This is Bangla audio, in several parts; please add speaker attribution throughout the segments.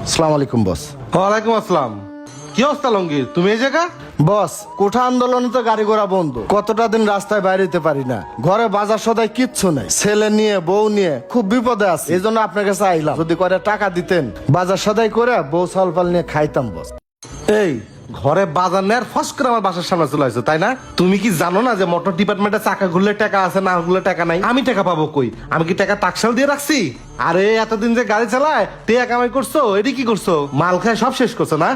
Speaker 1: আসসালামু আলাইকুম বস।
Speaker 2: ওয়ালাইকুম আসসালাম। কি অবস্থা লঙ্গির, তুমি এই জায়গা?
Speaker 1: বস, কোঠা আন্দোলনে তো গাড়ি ঘোড়া বন্ধ, কতটা দিন রাস্তায় বাইরে যেতে পারি না, ঘরে বাজার সদাই কিচ্ছু নাই, ছেলে নিয়ে বউ নিয়ে খুব বিপদে আছে, এই জন্য আপনার কাছে আইলাম, যদি করে টাকা দিতেন বাজার সদাই করে বউ সলপাল নিয়ে খাইতাম বস।
Speaker 2: এই ঘরে বাজার নেয়ার ফার্স্ট করে আমার বাসার সামনে চলে আসছো, তাই না? তুমি কি জানো না যে মোটর ডিপার্টমেন্টে চাকা ঘুরলে টাকা আছে, না ঘুরলে টাকা নাই? আমি টাকা পাবো কই? আমি কি টাকা টাকশাল দিয়ে রাখছি? আরে এতদিন যে গাড়ি চালায় টেয়া কামাই করছো, এটি কি করছো? মাল খায় সব শেষ করছো না?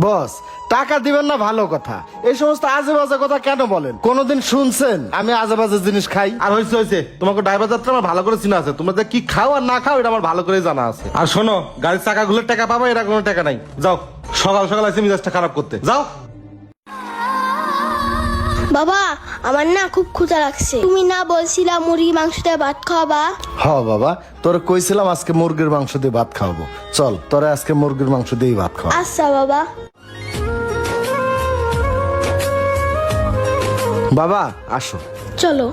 Speaker 1: বস, টাকা দিবেন না ভালো কথা, এই সমস্ত আজে বাজে কথা কেন বলেন? কোনদিন শুনছেন আমি আজে বাজে জিনিস খাই?
Speaker 2: আর হয়েছে তোমাকে ড্রাইভার যাত্রা আমার ভালো করে চিনা আছে, তোমরা যে কি খাও আর না খাও এটা আমার ভালো করে জানা আছে। আর শোনো, গাড়ির চাকা ঘুরলে টাকা পাবো, এটা কোনো টাকা নাই। যাও, সকাল সকাল এসে মিজাজটা খারাপ করতে যাও।
Speaker 3: বাবা, আমার না খুব ক্ষুধা লাগছে। তুমি না বলছিলা মুরগি মাংস দিয়ে ভাত খাওয়াবা?
Speaker 1: হ বাবা, তোরে কইছিলাম আজকে মুরগির মাংস দিয়ে ভাত খাওয়াবো, চল তোরে আজকে মুরগির মাংস দিয়েই ভাত খাওয়া।
Speaker 3: আচ্ছা বাবা।
Speaker 1: বাবা আসো।
Speaker 3: চলো।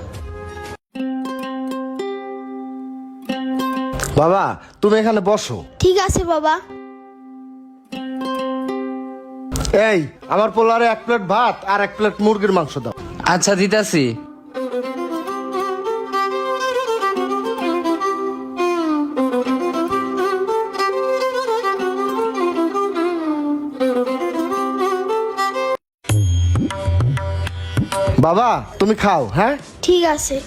Speaker 1: বাবা তুমি এখানে বসো।
Speaker 3: ঠিক আছে বাবা।
Speaker 1: এই আমার পোলারে 1 প্লেট ভাত আর 1 প্লেট মুরগির মাংস দাও।
Speaker 4: আচ্ছা দিতাছি।
Speaker 1: বাবা তুমি খাও। হ্যাঁ
Speaker 3: ঠিক আছে।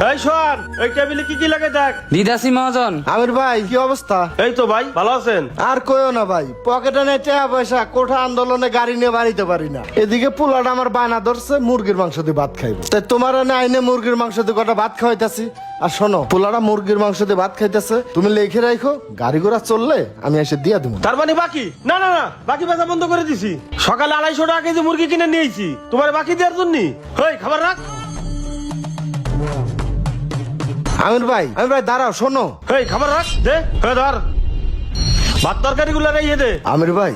Speaker 5: এই শোন, এই টেবিলে কি কি লাগে দেখ।
Speaker 4: দিতাছি মহাজন।
Speaker 1: আমির ভাই কি অবস্থা?
Speaker 5: এই তো ভাই, ভালো আছেন?
Speaker 1: আর কইও না ভাই, পকেটে নেই টাকা পয়সা, কোঠা আন্দোলনে গাড়ি নিয়ে বাড়িতে পারি না, এদিকে পোলাটা আমার বায়না ধরছে মুরগির মাংস দিয়ে ভাত খাইব, তাই তোমার আইনে মুরগির মাংস দিয়ে কটা ভাত খাওয়াইতাছি। আর শোনো, পোলাটা মুরগির মাংস দিয়ে ভাত খাইতেছে, তুমি লিখে রাখো, গাড়ি ঘোড়া চললে আমি এসে দিয়ে দেবো।
Speaker 5: তার মানে বাকি? না না না, বাকি বেচা বন্ধ করে দিছি। সকালে 250 টাকা কেজি মুরগি কিনে নিয়েছি তোমার বাকি দেওয়ার জন্য। এই খাবার রাখ।
Speaker 1: আমির ভাই দাঁড়াও, শোনো।
Speaker 5: এই খাবার রাখ, দে। ধর ভাত তরকারি গুলো ইয়ে দে।
Speaker 1: আমির ভাই,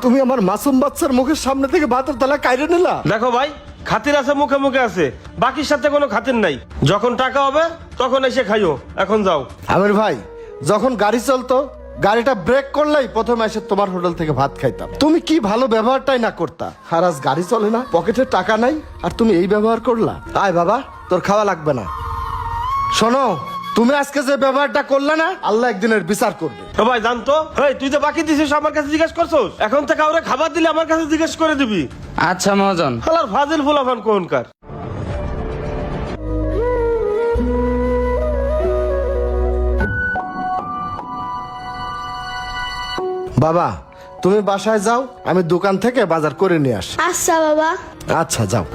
Speaker 1: তুমি আমার মাসুম বাচ্চার মুখের সামনে থেকে ভাতের তালা কাইরে নিলা।
Speaker 5: দেখো ভাই, খাতির আছে মুখে মুখে আছে, বাকির সাথে কোনো খাতির নাই। যখন টাকা হবে তখন এসে খাইও, এখন যাও।
Speaker 1: আমির ভাই, যখন গাড়ি চলতো, গাড়িটা ব্রেক করলেই প্রথমে এসে তোমার হোটেল থেকে ভাত খাইতাম, তুমি কি ভালো ব্যবহারটাই না করতা। আর আজ গাড়ি চলে না, পকেটে টাকা নাই, আর তুমি এই ব্যবহার করলা। আয় বাবা, তোর খাওয়া লাগবে না। শোনো, তুমি আজকে যে ব্যবহারটা করলে না, আল্লাহ একদিনের বিচার করবে।
Speaker 5: ও ভাই জানতো, তুই তো বাকি দিছিস আমার কাছে জিজ্ঞেস করছোস, এখন থেকে কাউরে খাবার দিলে আমার কাছে জিজ্ঞেস করে দিবি।
Speaker 4: আচ্ছা মহাজন।
Speaker 5: হালার ফাজিল ফুলাফান কোনকার।
Speaker 1: বাবা তুমি বাসায় যাও, আমি দোকান থেকে বাজার করে নিয়ে আসি।
Speaker 3: আচ্ছা বাবা।
Speaker 1: আচ্ছা যাও।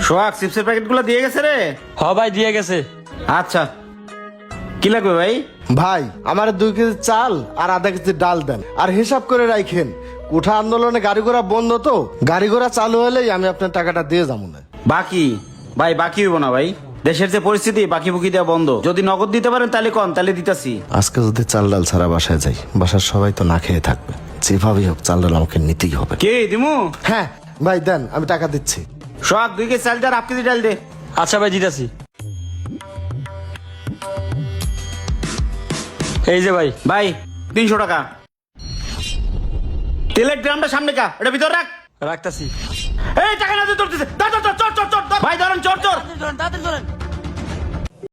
Speaker 6: সোহাগ, চিপসের প্যাকেট গুলো দিয়ে গেছে রে?
Speaker 4: হ ভাই দিয়ে গেছে।
Speaker 6: আচ্ছা, কি লাগবে ভাই?
Speaker 1: ভাই আমার 2 কেজি চাল আর আধা কেজি ডাল দেন, আর হিসাব করে রাখেন, কোঠা আন্দোলনে গাড়ি ঘোড়া বন্ধ তো, গাড়ি ঘোড়া চালু হলেই আমি আপনার টাকাটা দিয়ে যাবো না।
Speaker 6: বাকি ভাই, বাকি হইব না ভাই, দেশের যে পরিস্থিতি, বাকি বুকি দেওয়া বন্ধ। যদি নগদ দিতে পারেন তাহলে কন, তাহলে দিতাছি।
Speaker 1: আজকে যদি চাল ডাল ছাড়া বাসায় যাই, বাসার সবাই তো না খেয়ে থাকবে, যেভাবেই হোক চাল ডাল আমাকে নিতেই হবে।
Speaker 6: কি দিমু?
Speaker 1: হ্যাঁ ভাই দেন, আমি টাকা দিচ্ছি।
Speaker 6: সোহাগ 2 কেজি চাল আর 1 কেজি ডাল দে।
Speaker 4: আচ্ছা ভাই দিতাছি। এই যে ভাই।
Speaker 6: ভাই 300 টাকা। তেলের ড্রামটা সামনে কা, এটা ভিতর রাখ।
Speaker 4: রাখতাছি।
Speaker 6: এই টাকা না দিয়ে চড়তেছে, ধর ধর ধর, চড় চড় চড়। ভাই ধরেন, চড় চড়।
Speaker 4: তাড়াতাড়ি ধরেন।